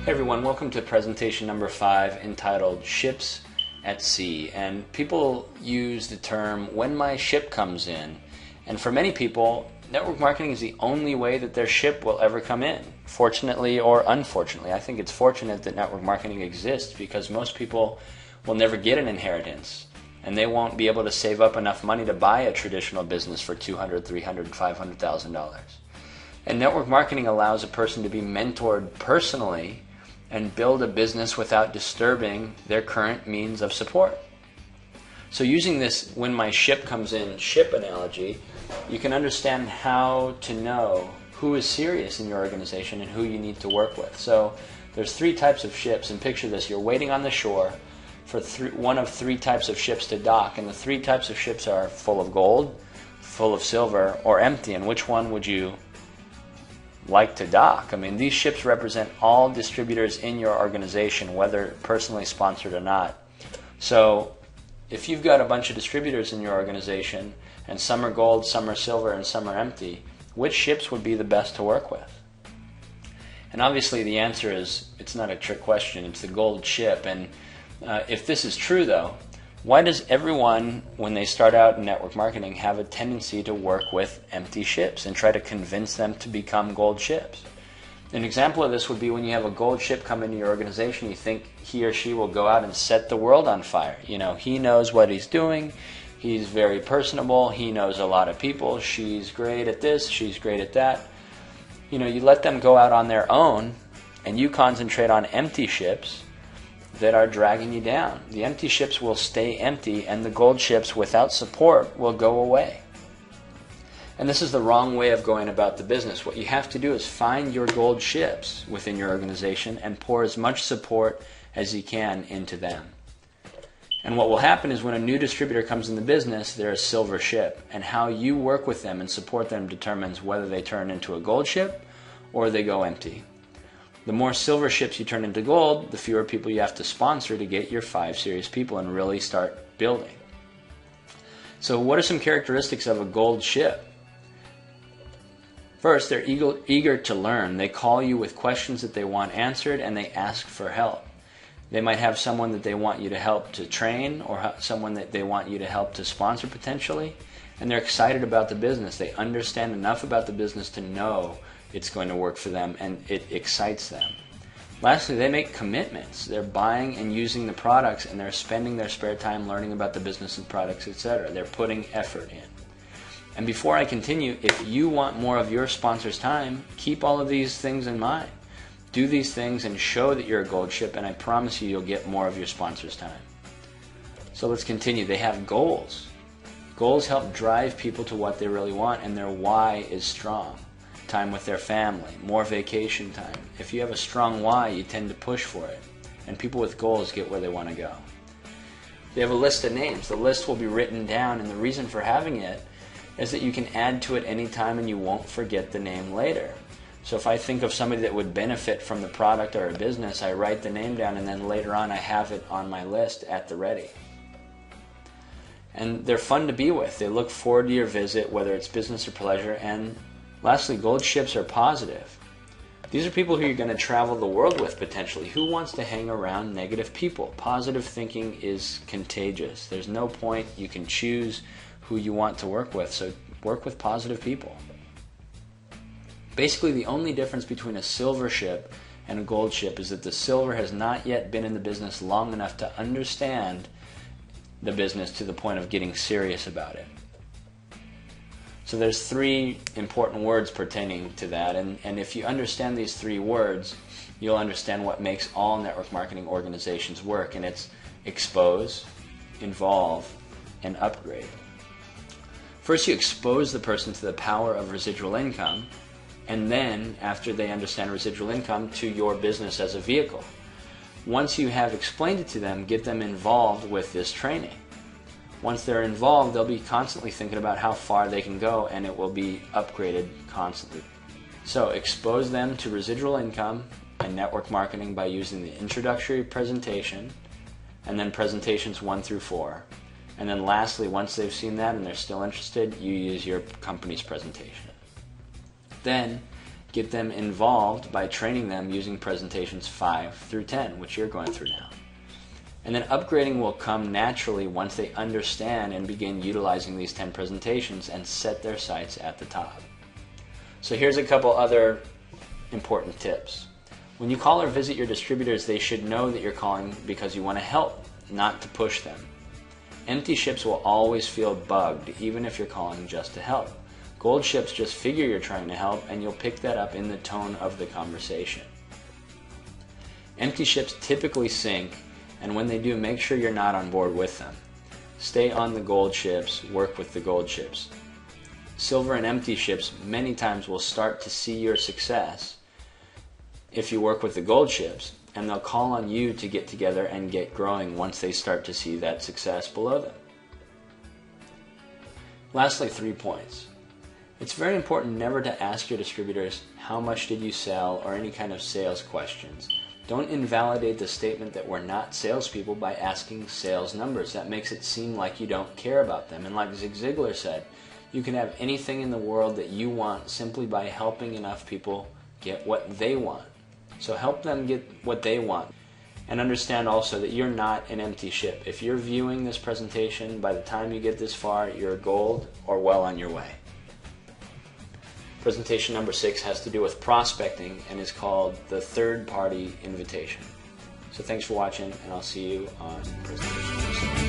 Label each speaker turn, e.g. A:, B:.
A: Hey everyone, welcome to presentation number 5 entitled Ships at Sea. And people use the term when my ship comes in. And for many people, network marketing is the only way that their ship will ever come in. Fortunately or unfortunately, I think it's fortunate that network marketing exists because most people will never get an inheritance. And they won't be able to save up enough money to buy a traditional business for $200,000, $300,000, $500,000. And network marketing allows a person to be mentored personally and build a business without disturbing their current means of support. So using this when my ship comes in ship analogy, you can understand how to know who is serious in your organization and who you need to work with. So there's 3 types of ships, and picture this, you're waiting on the shore for one of 3 types of ships to dock, and the 3 types of ships are full of gold, full of silver, or empty. And which one would you like to dock? I mean, these ships represent all distributors in your organization, whether personally sponsored or not. So if you've got a bunch of distributors in your organization and some are gold, some are silver, and some are empty, which ships would be the best to work with? And obviously the answer is, it's not a trick question, it's the gold ship. And if this is true though, why does everyone, when they start out in network marketing, have a tendency to work with empty ships and try to convince them to become gold ships? An example of this would be when you have a gold ship come into your organization, you think he or she will go out and set the world on fire. You know, he knows what he's doing, he's very personable, he knows a lot of people, she's great at this, she's great at that. You know, you let them go out on their own and you concentrate on empty ships that are dragging you down. The empty ships will stay empty and the gold ships without support will go away. And this is the wrong way of going about the business. What you have to do is find your gold ships within your organization and pour as much support as you can into them. And what will happen is when a new distributor comes in the business, they're a silver ship, and how you work with them and support them determines whether they turn into a gold ship or they go empty. The more silver ships you turn into gold, the fewer people you have to sponsor to get your 5 serious people and really start building. So what are some characteristics of a gold ship? First, they're eager to learn. They call you with questions that they want answered and they ask for help. They might have someone that they want you to help to train or someone that they want you to help to sponsor potentially, and they're excited about the business. They understand enough about the business to know it's going to work for them, and it excites them. Lastly, they make commitments. They're buying and using the products, and they're spending their spare time learning about the business and products, etc. They're putting effort in. And before I continue, if you want more of your sponsor's time, keep all of these things in mind. Do these things and show that you're a gold ship, and I promise you, you'll get more of your sponsor's time. So let's continue. They have goals. Goals help drive people to what they really want, and their why is strong. Time with their family, more vacation time. If you have a strong why, you tend to push for it. And people with goals get where they want to go. They have a list of names. The list will be written down, and the reason for having it is that you can add to it any time and you won't forget the name later. So if I think of somebody that would benefit from the product or a business, I write the name down and then later on I have it on my list at the ready. And they're fun to be with. They look forward to your visit, whether it's business or pleasure. And lastly, gold ships are positive. These are people who you're going to travel the world with potentially. Who wants to hang around negative people? Positive thinking is contagious. There's no point. You can choose who you want to work with. So work with positive people. Basically, the only difference between a silver ship and a gold ship is that the silver has not yet been in the business long enough to understand the business to the point of getting serious about it. So there's 3 important words pertaining to that, and if you understand these 3 words, you'll understand what makes all network marketing organizations work, and it's expose, involve, and upgrade. First, you expose the person to the power of residual income, and then, after they understand residual income, to your business as a vehicle. Once you have explained it to them, get them involved with this training. Once they're involved, they'll be constantly thinking about how far they can go, and it will be upgraded constantly. So expose them to residual income and network marketing by using the introductory presentation, and then presentations 1 through 4. And then lastly, once they've seen that and they're still interested, you use your company's presentation. Then Get them involved by training them using presentations 5 through 10, which you're going through now. And then upgrading will come naturally once they understand and begin utilizing these 10 presentations and set their sights at the top. So here's a couple other important tips. When you call or visit your distributors, they should know that you're calling because you want to help, not to push them. Empty ships will always feel bugged, even if you're calling just to help. Gold ships just figure you're trying to help, and you'll pick that up in the tone of the conversation. Empty ships typically sink, and when they do, make sure you're not on board with them. Stay on the gold ships, work with the gold ships. Silver and empty ships many times will start to see your success if you work with the gold ships, and they'll call on you to get together and get growing once they start to see that success below them. Lastly, 3 points. It's very important never to ask your distributors, how much did you sell, or any kind of sales questions. Don't invalidate the statement that we're not salespeople by asking sales numbers. That makes it seem like you don't care about them. And like Zig Ziglar said, you can have anything in the world that you want simply by helping enough people get what they want. So help them get what they want. And understand also that you're not an empty ship. If you're viewing this presentation, by the time you get this far, you're gold or well on your way. Presentation number 6 has to do with prospecting and is called the third party invitation. So thanks for watching, and I'll see you on presentation number 7.